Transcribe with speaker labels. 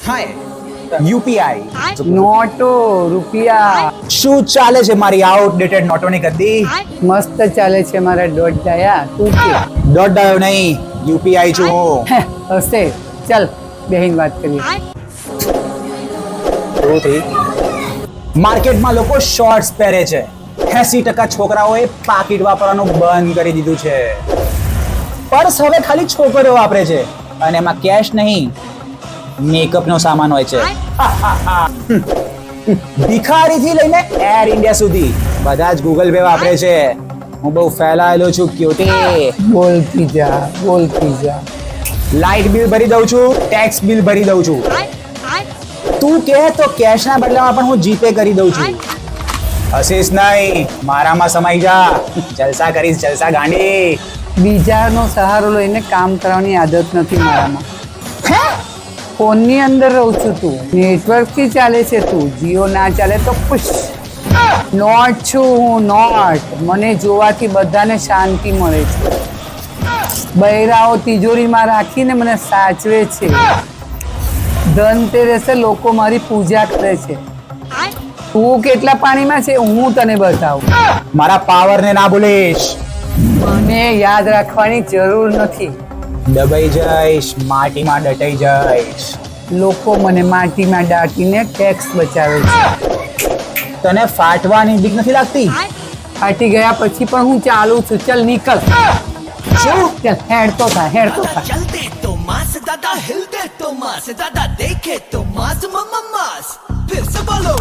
Speaker 1: હાય UPI
Speaker 2: નોટો રૂપિયા
Speaker 1: શું ચાલે છે મારી આઉટડેટેડ નોટોની ગદ્દી?
Speaker 2: મસ્ત ચાલે છે મારા દોઢ ડાયા. તું કે
Speaker 1: દોઢ ડાયો નહીં, યુપીઆઈ છું હું.
Speaker 2: હશે. ચાલ બેહીન વાત કરીએ.
Speaker 1: માર્કેટમાં લોકો શોર્ટ્સ પહેરે છે. 80% છોકરાઓએ પાકીટ વાપરવાનું બંધ કરી દીધું છે. પર્સ હવે ખાલી છોકરીઓ વાપરે છે અને એમાં કેશ નહીં, મેકઅપનો સામાન હોય છે. ભિખારીથી લઈને એર ઇન્ડિયા સુધી બધા જ ગૂગલ પે વાપરે છે. હું બહુ ફેલાયેલો છું ક્યુટી.
Speaker 2: બોલતી જા.
Speaker 1: લાઇટ બિલ ભરી દઉં છું, ટેક્સ બિલ ભરી દઉં છું. તું કહે તો કેશના બદલામાં પણ હું જીપે કરી દઉં છું. હસીશ નહીં, મારામાં સમાઈ જા. જલસા કરીશ, જલસા ગાંડી.
Speaker 2: બીજાનો સહારો લઈને કામ કરવાની આદત નથી મારામાં. ફોનની અંદર રહું છું તું. નેટવર્કથી ચાલે છે તું. જીઓ ના ચાલે તો ખુશ. નોટ છું હું, નોટ. મને જોવાથી બધાને શાંતિ મળે છે. બૈરાઓ તિજોરીમાં રાખીને મને સાચવે છે. ધનતેરસે લોકો મારી પૂજા કરે છે. તું કેટલા પાણીમાં છે હું તને બતાવું.
Speaker 1: મારા પાવરને ના ભૂલીશ.
Speaker 2: મને યાદ રાખવાની જરૂર નથી.
Speaker 1: દબાઈ જઈશ, માટીમાં દટાઈ જઈશ.
Speaker 2: લોકો મને માટીમાં દાટીને ટેક્સ બચાવે છે.
Speaker 1: તને ફાટવાની બીક નથી લાગતી?
Speaker 2: ફાટી ગયા પછી પણ હું ચાલુ છું. ચલ નીકળ.
Speaker 1: શું?
Speaker 2: ચલ હેડતો થા.
Speaker 3: चलते तो मास दादा हिलते तो मास दादा देखे तो मास मम्मा मास फिर से बोलो